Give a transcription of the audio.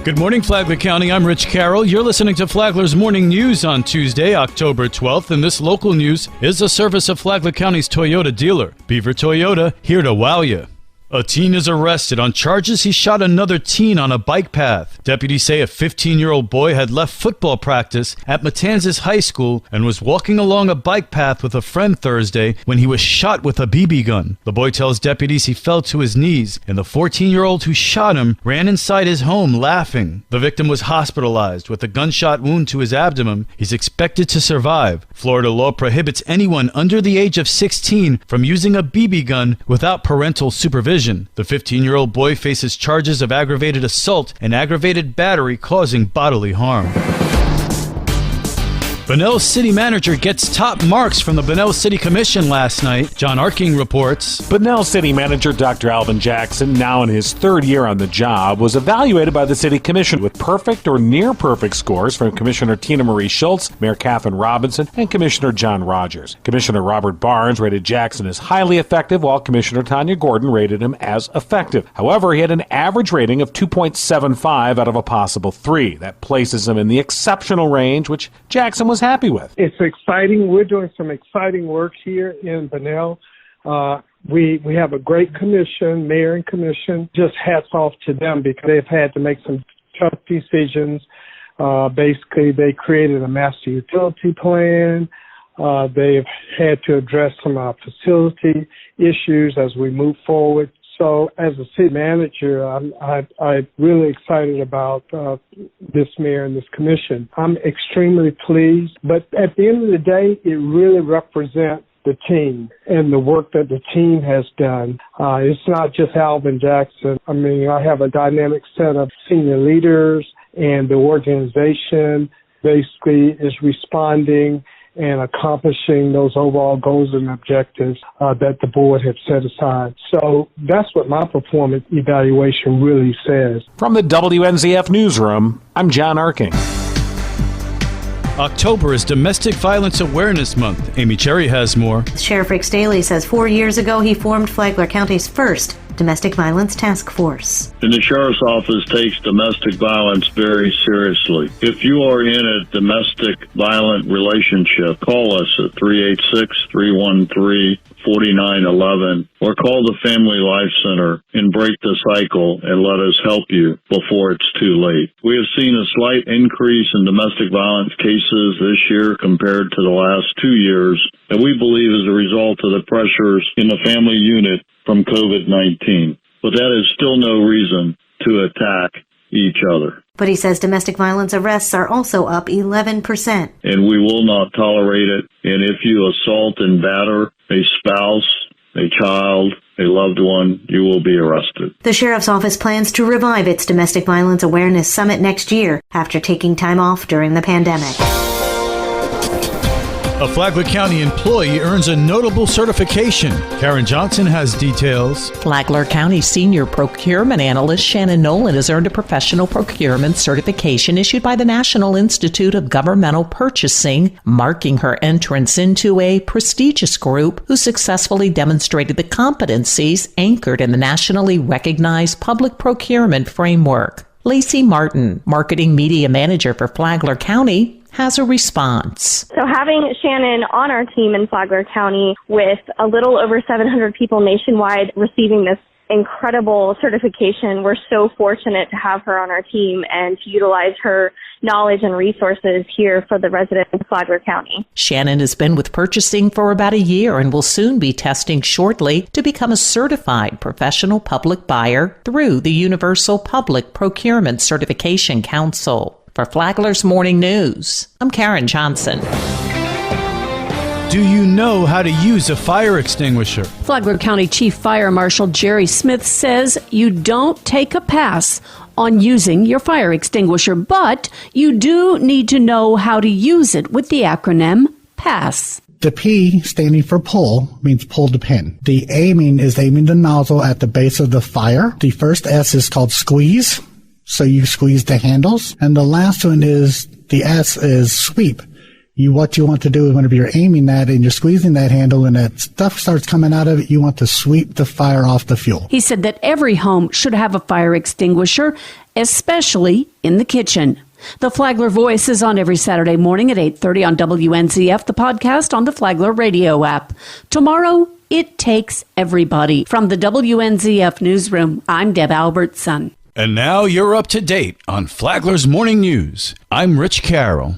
Good morning, Flagler County. I'm Rich Carroll. You're listening to Flagler's Morning News on Tuesday, October 12th, and this local news is a service of Flagler County's Toyota dealer, Beaver Toyota, here to wow you. A teen is arrested on charges he shot another teen on a bike path. Deputies say a 15-year-old boy had left football practice at Matanzas High School and was walking along a bike path with a friend Thursday when he was shot with a BB gun. The boy tells deputies he fell to his knees, and the 14-year-old who shot him ran inside his home laughing. The victim was hospitalized with a gunshot wound to his abdomen. He's expected to survive. Florida law prohibits anyone under the age of 16 from using a BB gun without parental supervision. The 15-year-old boy faces charges of aggravated assault and aggravated battery causing bodily harm. Bunnell City Manager gets top marks from the Bunnell City Commission last night. John Arking reports. Bunnell City Manager Dr. Alvin Jackson, now in his third year on the job, was evaluated by the City Commission with perfect or near-perfect scores from Commissioner Tina Marie Schultz, Mayor Catherine Robinson, and Commissioner John Rogers. Commissioner Robert Barnes rated Jackson as highly effective, while Commissioner Tanya Gordon rated him as effective. However, he had an average rating of 2.75 out of a possible 3. That places him in the exceptional range, which Jackson was happy with. It's exciting. We're doing some exciting work here in Bunnell. We have a great commission, mayor and commission. Just hats off to them because they've had to make some tough decisions. Basically, they created a master utility plan. They've had to address some of our facility issues as we move forward. So as a city manager, I'm really excited about this mayor and this commission. I'm extremely pleased. But at the end of the day, it really represents the team and the work that the team has done. It's not just Alvin Jackson. I mean, I have a dynamic set of senior leaders, and the organization basically is responding and accomplishing those overall goals and objectives that the board had set aside. So that's what my performance evaluation really says. From the WNZF Newsroom, I'm John Arking. October is Domestic Violence Awareness Month. Amy Cherry has more. Sheriff Rick Staley says 4 years ago he formed Flagler County's first Domestic Violence Task Force. And the Sheriff's Office takes domestic violence very seriously. If you are in a domestic violent relationship, call us at 386-313-4911 or call the Family Life Center and break the cycle and let us help you before it's too late. We have seen a slight increase in domestic violence cases this year compared to the last 2 years, and we believe as a result of the pressures in the family unit from COVID-19. But that is still no reason to attack each other. But he says domestic violence arrests are also up 11%. And we will not tolerate it. And if you assault and batter a spouse, a child, a loved one, you will be arrested. The Sheriff's Office plans to revive its Domestic Violence Awareness Summit next year after taking time off during the pandemic. A Flagler County employee earns a notable certification. Karen Johnson has details. Flagler County Senior Procurement Analyst Shannon Nolan has earned a professional procurement certification issued by the National Institute of Governmental Purchasing, marking her entrance into a prestigious group who successfully demonstrated the competencies anchored in the nationally recognized public procurement framework. Lacey Martin, Marketing Media Manager for Flagler County, has a response. So having Shannon on our team in Flagler County with a little over 700 people nationwide receiving this incredible certification, we're so fortunate to have her on our team and to utilize her knowledge and resources here for the residents of Flagler County. Shannon has been with purchasing for about a year and will soon be testing shortly to become a certified professional public buyer through the Universal Public Procurement Certification Council. For Flagler's Morning News, I'm Karen Johnson. Do you know how to use a fire extinguisher? Flagler County Chief Fire Marshal Jerry Smith says you don't take a pass on using your fire extinguisher, but you do need to know how to use it with the acronym PASS. The P, standing for pull, means pull the pin. The aiming is aiming the nozzle at the base of the fire. The first S is called squeeze, so you squeeze the handles. And the last one is, the S is sweep. What you want to do is whenever you're aiming that and you're squeezing that handle and that stuff starts coming out of it, you want to sweep the fire off the fuel. He said that every home should have a fire extinguisher, especially in the kitchen. The Flagler Voice is on every Saturday morning at 8:30 on WNZF, the podcast on the Flagler radio app. Tomorrow, it takes everybody. From the WNZF newsroom, I'm Deb Albertson. And now you're up to date on Flagler's Morning News. I'm Rich Carroll.